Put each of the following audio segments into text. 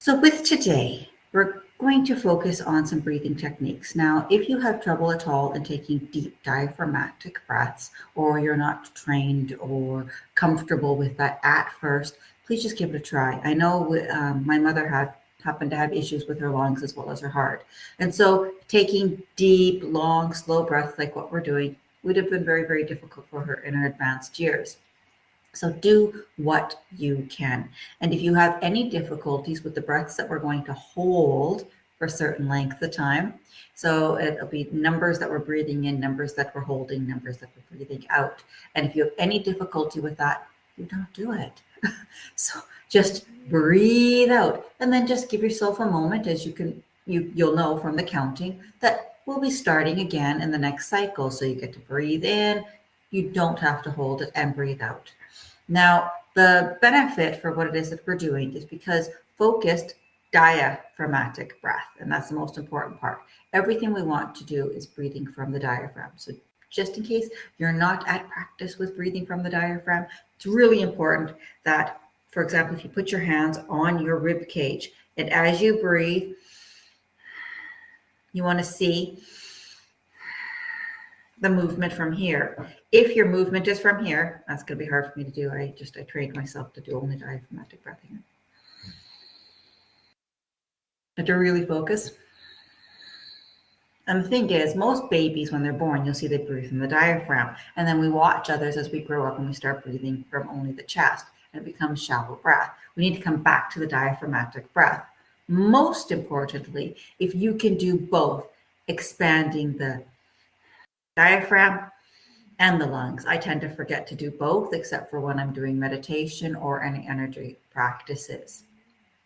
So with today, we're going to focus on some breathing techniques. Now, if you have trouble at all in taking deep diaphragmatic breaths, or you're not trained or comfortable with that at first, please just give it a try. I know my mother happened to have issues with her lungs as well as her heart. And so taking deep, long, slow breaths like what we're doing would have been very, very difficult for her in her advanced years. So do what you can. And if you have any difficulties with the breaths that we're going to hold for a certain length of time, so it'll be numbers that we're breathing in, numbers that we're holding, numbers that we're breathing out. And if you have any difficulty with that, you don't do it. So just breathe out and then just give yourself a moment as you'll know from the counting that we'll be starting again in the next cycle. So you get to breathe in, you don't have to hold it, and breathe out. Now, the benefit for what it is that we're doing is because focused diaphragmatic breath, and that's the most important part. Everything we want to do is breathing from the diaphragm. So just in case you're not at practice with breathing from the diaphragm, it's really important that, for example, if you put your hands on your rib cage, and as you breathe, you want to see the movement from here. If your movement is from here, that's going to be hard for me to do. I trained myself to do only diaphragmatic breathing. But to really focus. And the thing is, most babies, when they're born, you'll see they breathe from the diaphragm. And then we watch others as we grow up and we start breathing from only the chest. And it becomes shallow breath. We need to come back to the diaphragmatic breath. Most importantly, if you can do both, expanding the diaphragm and the lungs. I tend to forget to do both, except for when I'm doing meditation or any energy practices.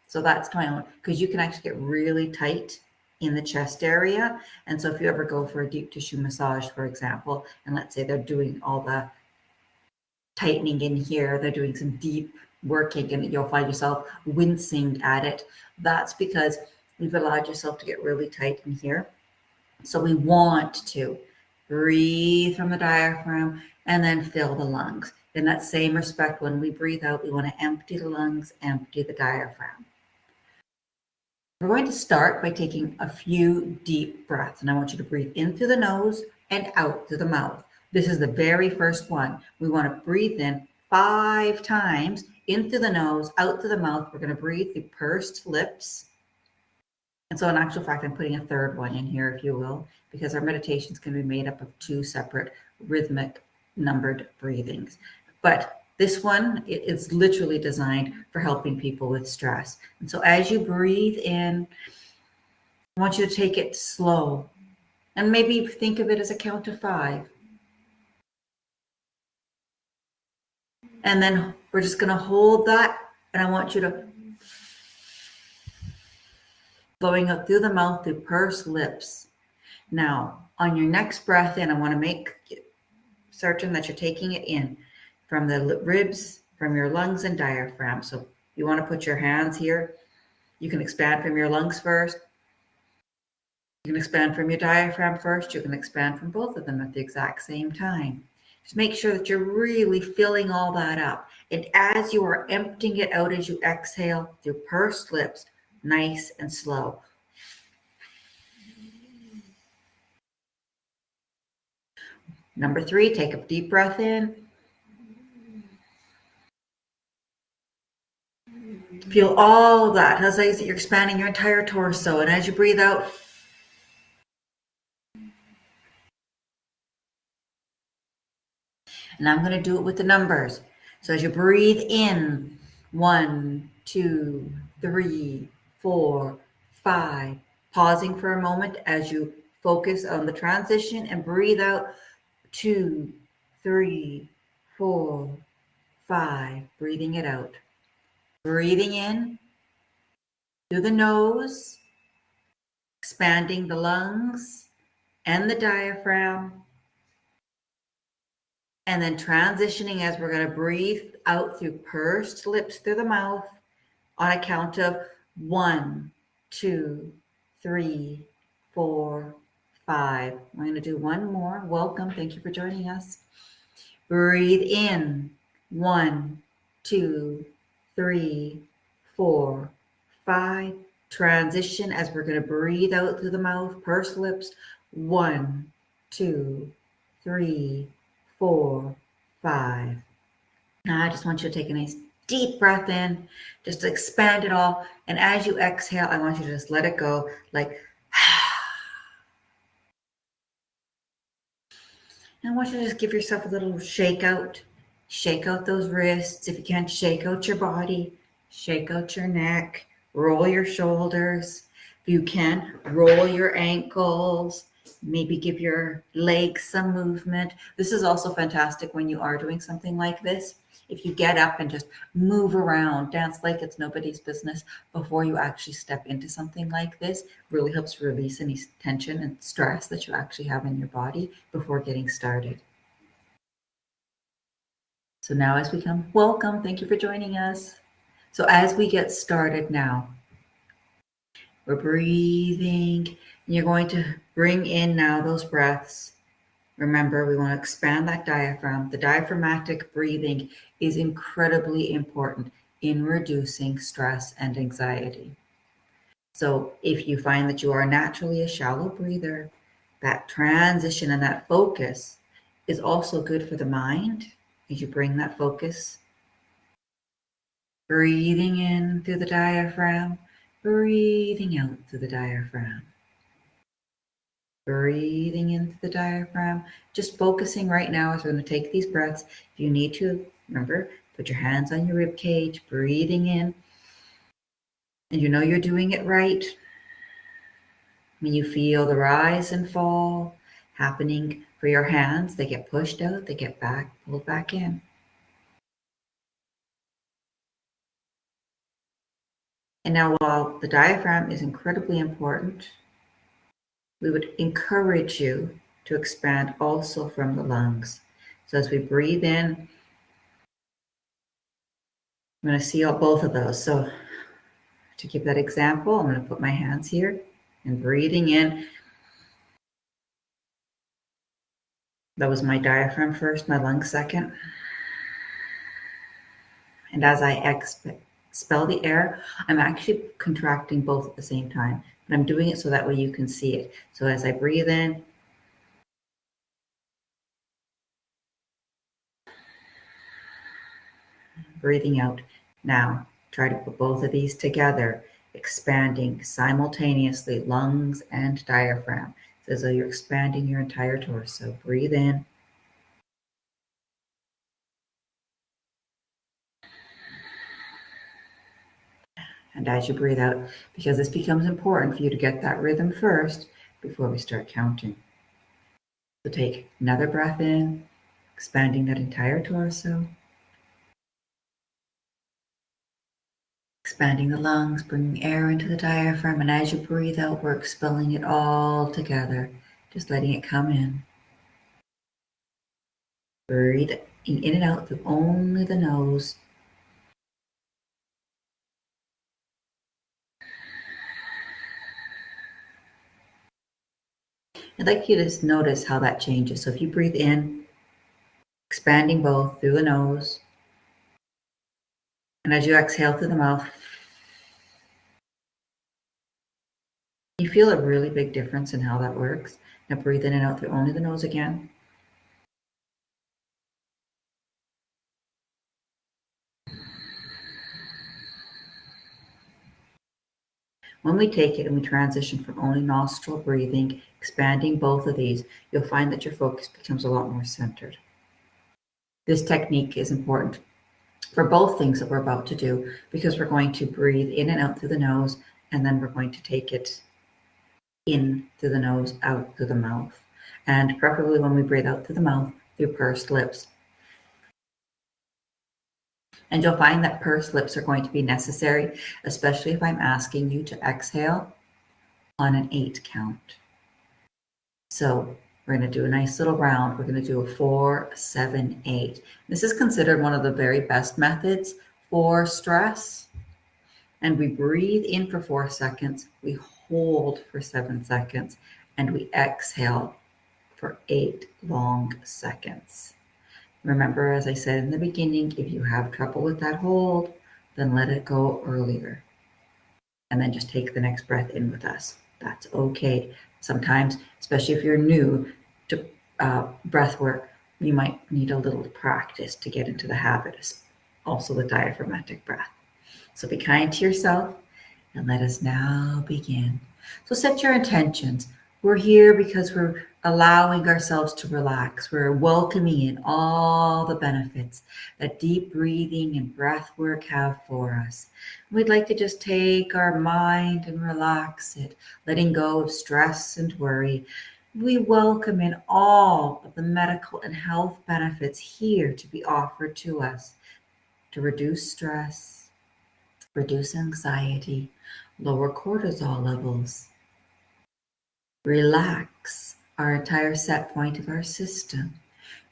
So that's my own, because you can actually get really tight in the chest area. And so if you ever go for a deep tissue massage, for example, and let's say they're doing all the tightening in here, they're doing some deep working, and you'll find yourself wincing at it. That's because you've allowed yourself to get really tight in here. So we want to breathe from the diaphragm and then fill the lungs. In that same respect, when we breathe out, we want to empty the lungs, empty the diaphragm. We're going to start by taking a few deep breaths, and I want you to breathe in through the nose and out through the mouth. This is the very first one. We want to breathe in 5 times, in through the nose, out through the mouth. We're going to breathe through pursed lips. And so in actual fact, I'm putting a third one in here, if you will, because our meditations can be made up of 2 separate rhythmic numbered breathings. But this one is literally designed for helping people with stress. And so as you breathe in, I want you to take it slow. And maybe think of it as a count of 5. And then we're just going to hold that. And I want you to blowing up through the mouth, through pursed lips. Now, on your next breath in, I want to make certain that you're taking it in from the ribs, from your lungs and diaphragm. So you want to put your hands here. You can expand from your lungs first. You can expand from your diaphragm first. You can expand from both of them at the exact same time. Just make sure that you're really filling all that up. And as you are emptying it out as you exhale through pursed lips, nice and slow. Number 3, take a deep breath in. Feel all of that. As I say, you're expanding your entire torso. And as you breathe out, and I'm going to do it with the numbers. So as you breathe in, 1, 2, 3, 4, 5. Pausing for a moment as you focus on the transition and breathe out, 2, 3, 4, 5. Breathing it out. Breathing in through the nose, expanding the lungs and the diaphragm. And then transitioning as we're going to breathe out through pursed lips through the mouth on a count of 1, 2, 3, 4, 5. I'm going to do one more. Welcome. Thank you for joining us. Breathe in. 1, 2, 3, 4, 5. Transition as we're going to breathe out through the mouth, pursed lips. 1, 2, 3, 4, 5. Now I just want you to take a nice deep breath in, just to expand it all. And as you exhale, I want you to just let it go, like, and I want you to just give yourself a little shake out. Shake out those wrists. If you can't, shake out your body. Shake out your neck. Roll your shoulders. If you can, roll your ankles. Maybe give your legs some movement. This is also fantastic when you are doing something like this. If you get up and just move around, dance like it's nobody's business before you actually step into something like this, really helps release any tension and stress that you actually have in your body before getting started. So now as we come, welcome, thank you for joining us. So as we get started now, we're breathing, and you're going to bring in now those breaths. Remember, we want to expand that diaphragm. The diaphragmatic breathing is incredibly important in reducing stress and anxiety. So if you find that you are naturally a shallow breather, that transition and that focus is also good for the mind as you bring that focus. Breathing in through the diaphragm, breathing out through the diaphragm. Breathing into the diaphragm, just focusing right now as we're going to take these breaths. If you need to, remember, put your hands on your rib cage, breathing in, and you know you're doing it right. When you feel the rise and fall happening for your hands, they get pushed out, they get back, pulled back in. And now, while the diaphragm is incredibly important, we would encourage you to expand also from the lungs. So as we breathe in, I'm going to see both of those. So to give that example, I'm going to put my hands here and breathing in. That was my diaphragm first, my lungs second. And as I expel the air, I'm actually contracting both at the same time. But I'm doing it so that way you can see it. So as I breathe in, breathing out. Now, try to put both of these together, expanding simultaneously, lungs and diaphragm. It's as though you're expanding your entire torso. Breathe in. And as you breathe out, because this becomes important for you to get that rhythm first before we start counting. So take another breath in, expanding that entire torso. Expanding the lungs, bringing air into the diaphragm, and as you breathe out, we're expelling it all together, just letting it come in. Breathe in and out through only the nose. I'd like you to just notice how that changes. So if you breathe in, expanding both through the nose, and as you exhale through the mouth, you feel a really big difference in how that works. Now breathe in and out through only the nose again. When we take it and we transition from only nostril breathing, expanding both of these, you'll find that your focus becomes a lot more centered. This technique is important for both things that we're about to do because we're going to breathe in and out through the nose, and then we're going to take it in through the nose, out through the mouth. And preferably when we breathe out through the mouth, through pursed lips. And you'll find that pursed lips are going to be necessary, especially if I'm asking you to exhale on an 8 count. So we're going to do a nice little round. We're going to do a 4, 7, 8. This is considered one of the very best methods for stress. And we breathe in for 4 seconds, we hold for 7 seconds, and we exhale for 8 long seconds. Remember, as I said in the beginning, if you have trouble with that hold, then let it go earlier. and then just take the next breath in with us. That's okay. Sometimes, especially if you're new to breath work, you might need a little practice to get into the habit, also with diaphragmatic breath. So be kind to yourself and let us now begin. So set your intentions. We're here because we're allowing ourselves to relax. We're welcoming in all the benefits that deep breathing and breath work have for us. We'd like to just take our mind and relax it, letting go of stress and worry. We welcome in all of the medical and health benefits here to be offered to us to reduce stress, reduce anxiety, lower cortisol levels, relax our entire set point of our system,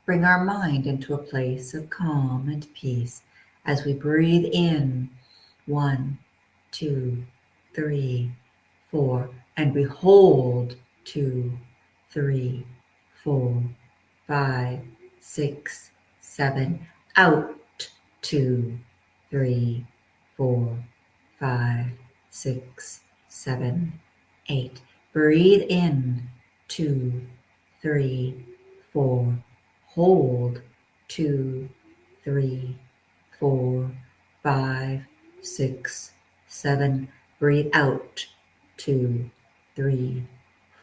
bring our mind into a place of calm and peace as we breathe in 1, 2, 3, 4, and we hold 2, 3, 4, 5, 6, 7, out 2, 3, 4, 5, 6, 7, 8. Breathe in 2, 3, 4. Hold 2, 3, 4, 5, 6, 7. Breathe out 2, 3,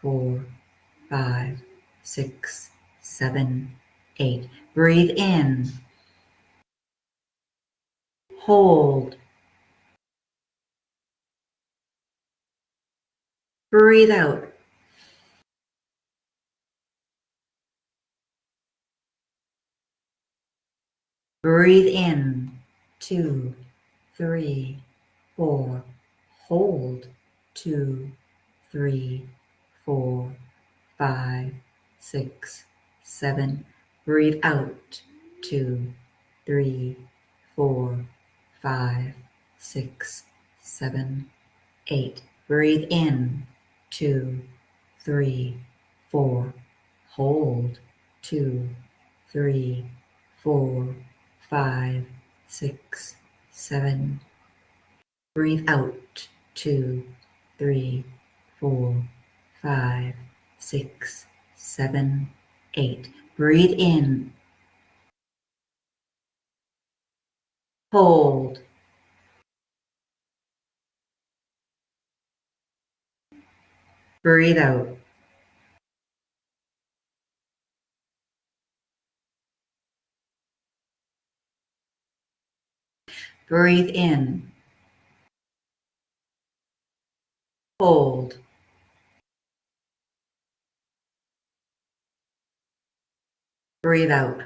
4, 5, 6, 7, 8. Breathe in. Hold. Breathe out. Breathe in. 2, 3, 4. Hold. 2, 3, 4, 5, 6, 7. Breathe out. 2, 3, 4, 5, 6, 7, 8. Breathe in. 2, 3, 4. Hold. 2, 3, 4, 5, 6, 7. Breathe out. 2, 3, 4, 5, 6, 7, 8. Breathe in. Hold. Breathe out. Breathe in. Hold. Breathe out.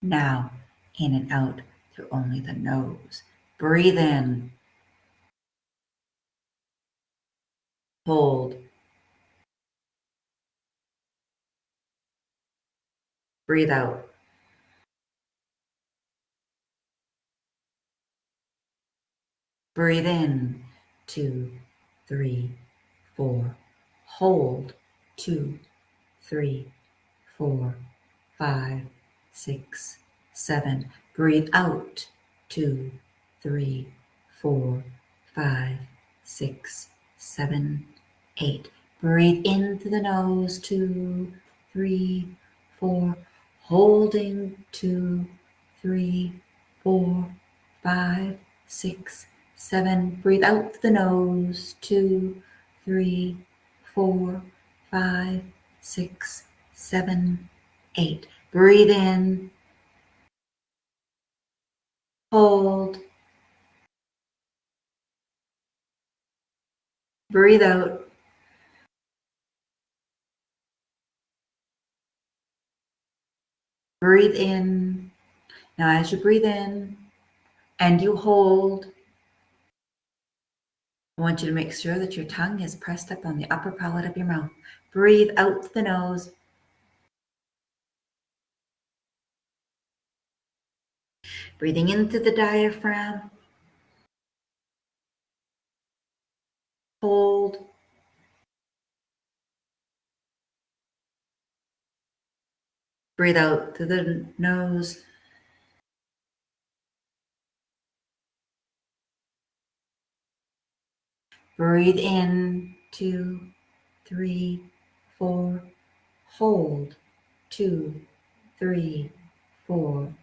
Now, in and out through only the nose. Breathe in. Hold. Breathe out. Breathe in. 2, 3, 4. Hold. 2, 3, 4, 5, 6, 7. Breathe out. 2, 3, 4, 5, 6, 7, 8. Breathe in through the nose. 2, 3, 4. Holding. 2, 3, 4, 5, 6, 7. Breathe out the nose. 2, 3, 4, 5, 6, 7, 8. Breathe in. Hold. Breathe out. Breathe in. Now, as you breathe in and you hold, I want you to make sure that your tongue is pressed up on the upper palate of your mouth. Breathe out the nose. Breathing into the diaphragm. Hold. Breathe out through the nose. Breathe in, 2, 3, 4. Hold, 2, 3, 4,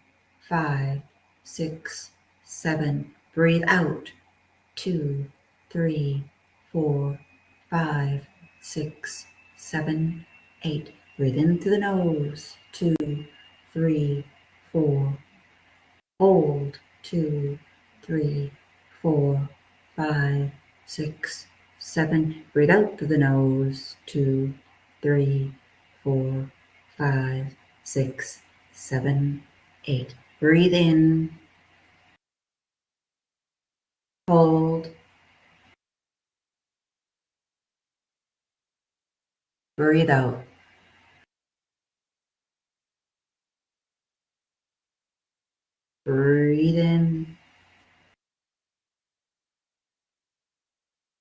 5, 6, 7. Breathe out, 2, 3, 4, 5, 6, 7, 8. Breathe in through the nose, 2, 3, 4. Hold, 2, 3, 4, 5, 6, 7. Breathe out through the nose, 2, 3, 4, 5, 6, 7, 8. Breathe in, hold, breathe out. Breathe in,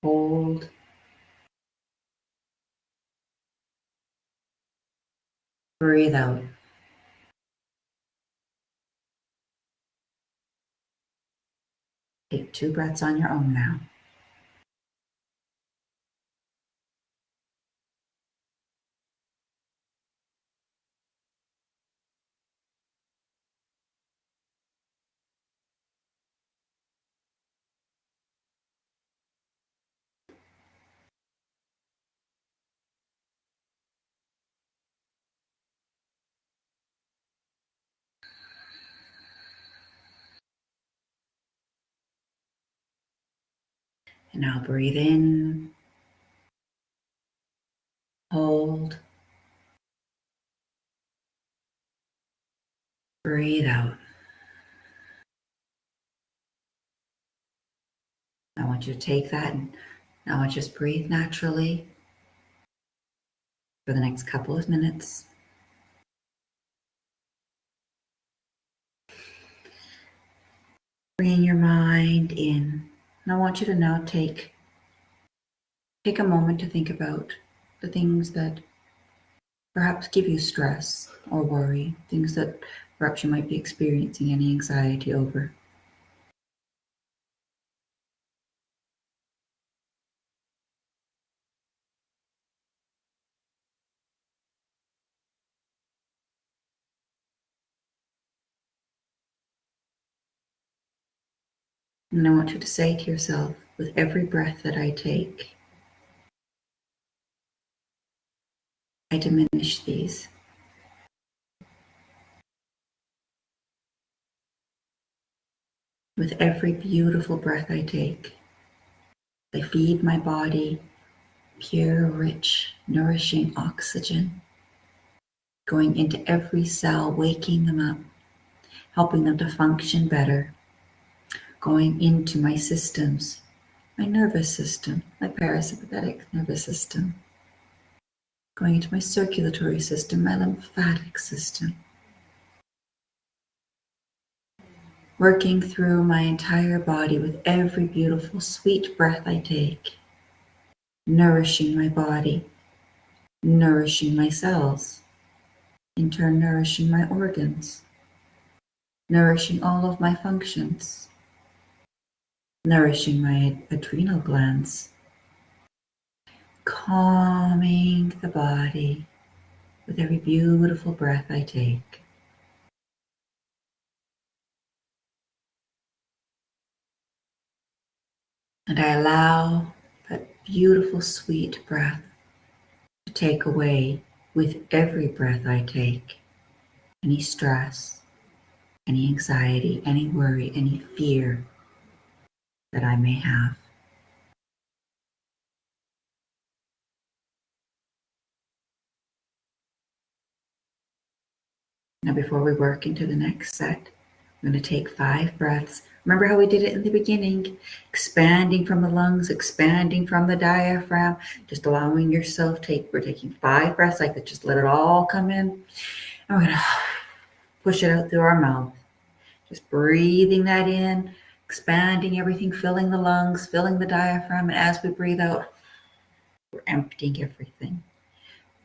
hold, breathe out. Take 2 breaths on your own now. And now breathe in, hold, breathe out. I want you to take that and now just breathe naturally for the next couple of minutes. Bring your mind in. And I want you to now take a moment to think about the things that perhaps give you stress or worry, things that perhaps you might be experiencing any anxiety over. And I want you to say to yourself, with every breath that I take, I diminish these. With every beautiful breath I take, I feed my body pure, rich, nourishing oxygen, going into every cell, waking them up, helping them to function better, going into my systems, my nervous system, my parasympathetic nervous system, going into my circulatory system, my lymphatic system, working through my entire body with every beautiful, sweet breath I take, nourishing my body, nourishing my cells, in turn nourishing my organs, nourishing all of my functions, nourishing my adrenal glands, calming the body with every beautiful breath I take. And I allow that beautiful, sweet breath to take away with every breath I take any stress, any anxiety, any worry, any fear that I may have. Now, before we work into the next set, I'm going to take 5 breaths. Remember how we did it in the beginning? Expanding from the lungs, expanding from the diaphragm, just allowing yourself we're taking 5 breaths like that. Just let it all come in. And we're going to push it out through our mouth. Just breathing that in, expanding everything, filling the lungs, filling the diaphragm. And as we breathe out, we're emptying everything.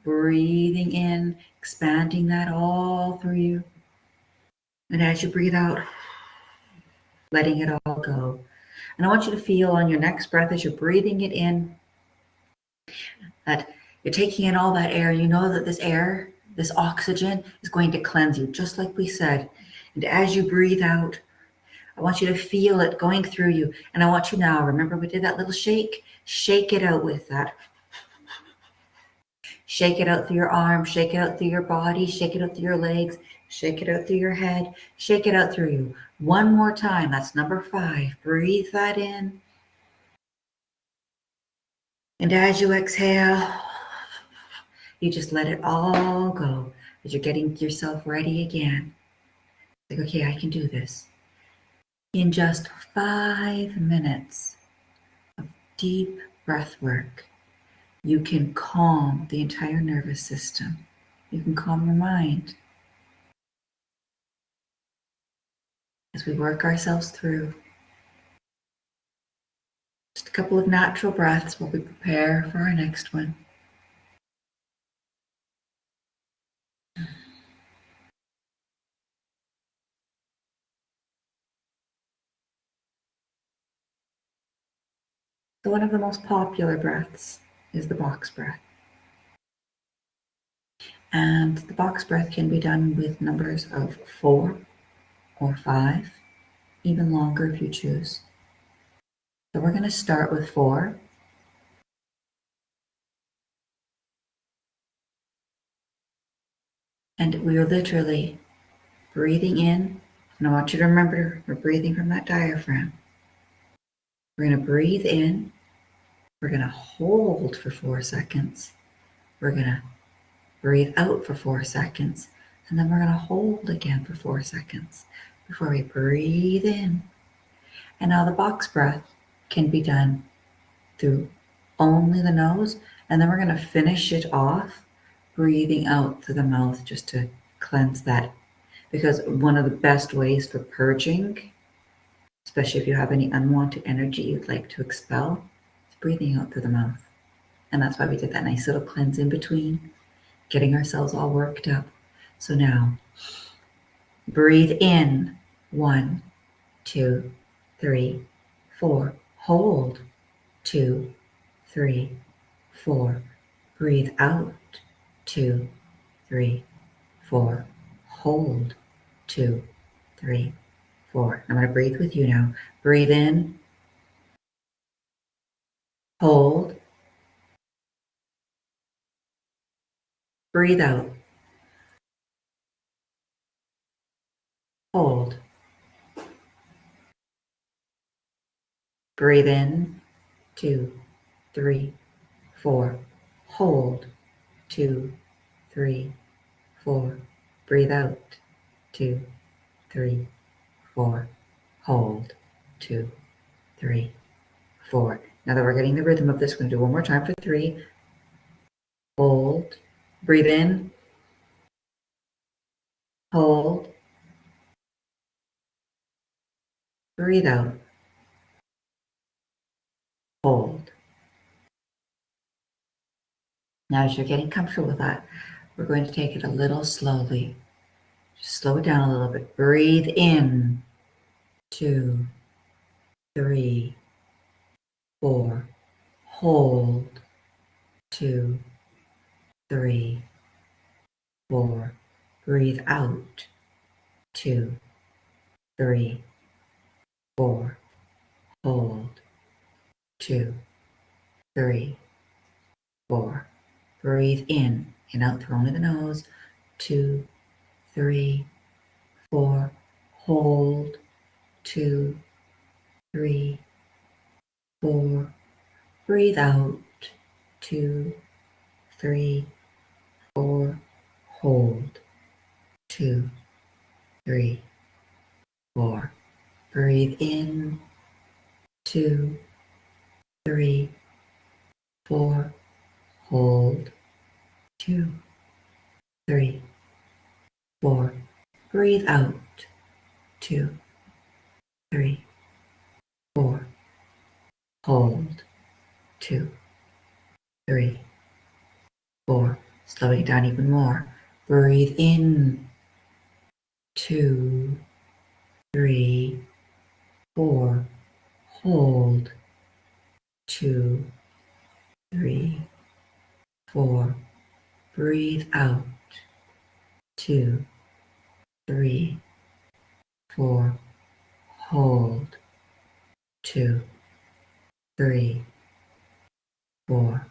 Breathing in, expanding that all through you. And as you breathe out, letting it all go. And I want you to feel on your next breath as you're breathing it in, that you're taking in all that air. You know that this air, this oxygen, is going to cleanse you, just like we said. And as you breathe out, I want you to feel it going through you. And I want you now, remember we did that little shake? Shake it out with that. Shake it out through your arms, shake it out through your body, shake it out through your legs, shake it out through your head, shake it out through you. One more time. That's number 5. Breathe that in. And as you exhale, you just let it all go as you're getting yourself ready again. Like, okay, I can do this. In just 5 minutes of deep breath work, you can calm the entire nervous system. You can calm your mind. As we work ourselves through, just a couple of natural breaths while we prepare for our next one. So one of the most popular breaths is the box breath. And the box breath can be done with numbers of 4 or 5, even longer if you choose. So we're going to start with 4. And we are literally breathing in. And I want you to remember, we're breathing from that diaphragm. We're going to breathe in. We're going to hold for 4 seconds. We're going to breathe out for 4 seconds. And then we're going to hold again for 4 seconds before we breathe in. And now the box breath can be done through only the nose. And then we're going to finish it off breathing out through the mouth just to cleanse that. Because one of the best ways for purging, especially if you have any unwanted energy you'd like to expel, is breathing out through the mouth. And that's why we did that nice little cleanse in between, getting ourselves all worked up. So now, breathe in. 1, 2, 3, 4. Hold. 2, 3, 4. Breathe out. 2, 3, 4. Hold. 2, 3, 4. I'm going to breathe with you now. Breathe in. Hold. Breathe out. Hold. Breathe in. 2, 3, 4. Hold. 2, 3, 4. Breathe out. 2, 3, 4. Hold. 2, 3, 4. Now that we're getting the rhythm of this, we're going to do one more time for 3. Hold. Breathe in. Hold. Breathe out. Hold. Now, as you're getting comfortable with that, we're going to take it a little slowly. Just slow it down a little bit. Breathe in. 2, 3, 4. Hold. 2, 3, 4. Breathe out. 2, 3, 4. Hold. 2, 3, 4. Breathe in and out through only the nose. 2, 3, 4. Hold. 2, 3, 4. Breathe out. 2, 3, 4. Hold. 2, 3, 4. Breathe in. 2, 3, 4. Hold. 2, 3, 4. Breathe out. 2, 3, 4. Hold. 2, 3, 4. Slowing it down even more. Breathe in. 2, 3, 4. hold, 2, 3, 4. Breathe out, 2, 3, 4. Hold, 2, 3, 4.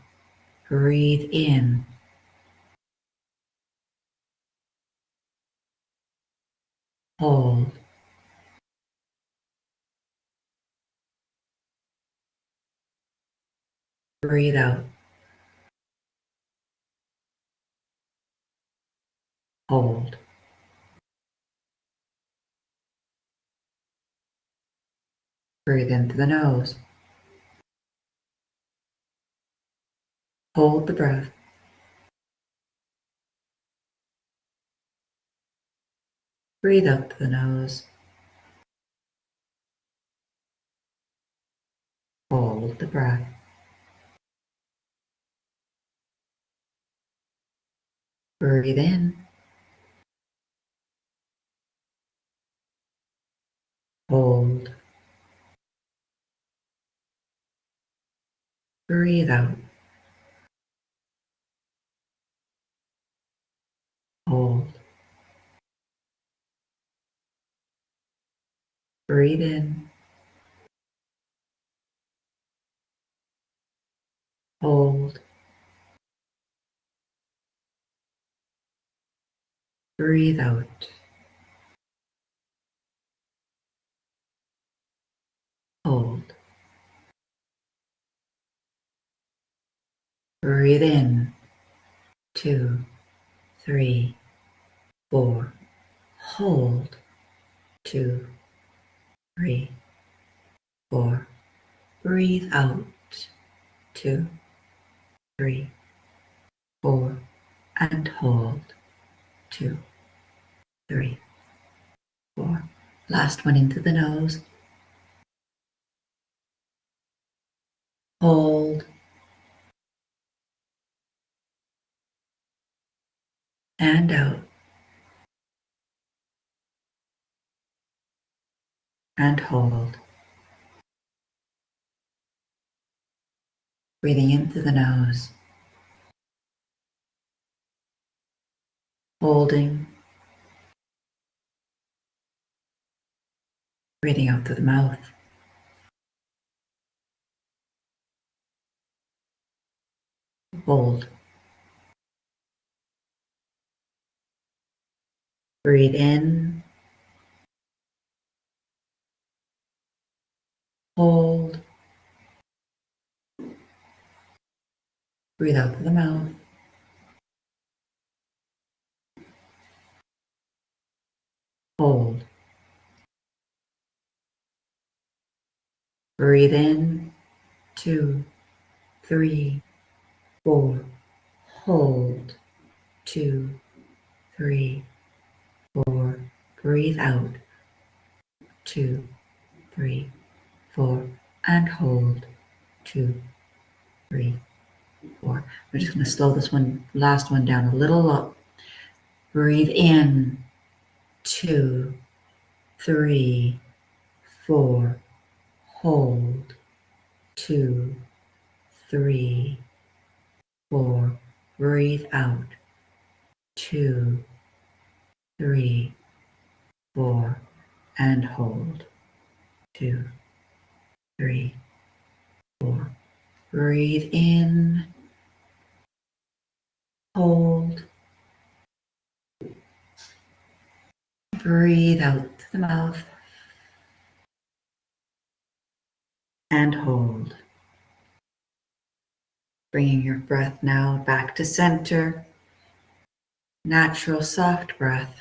Breathe in, hold, breathe out, hold. Breathe in through the nose. Hold the breath. Breathe out through the nose. Hold the breath. Breathe in. Hold. Breathe out. Hold. Breathe in. Hold. Breathe out. Hold. Breathe in. 2, 3, 4. Hold. 2, 3, 4. Breathe out. 2, 3, 4. And hold. 2, 3, 4. Last one into the nose. Hold. And out. And hold. Breathing in through the nose. Holding. Breathing out through the mouth. Hold. Breathe in. Hold. Breathe out through the mouth. Hold. Breathe in. 2, 3, 4. Hold. 2, 3, 4. Breathe out. 2, 3, 4. And hold. 2, 3, 4. We're just going to slow this last one down a little up. Breathe in. 2, 3, 4. Hold. 2, 3, 4. Breathe out. 2, 3, 4. And hold. 2, 3, 4. Breathe in. Hold. Breathe out through the mouth. And hold. Bringing your breath now back to center. Natural soft breath.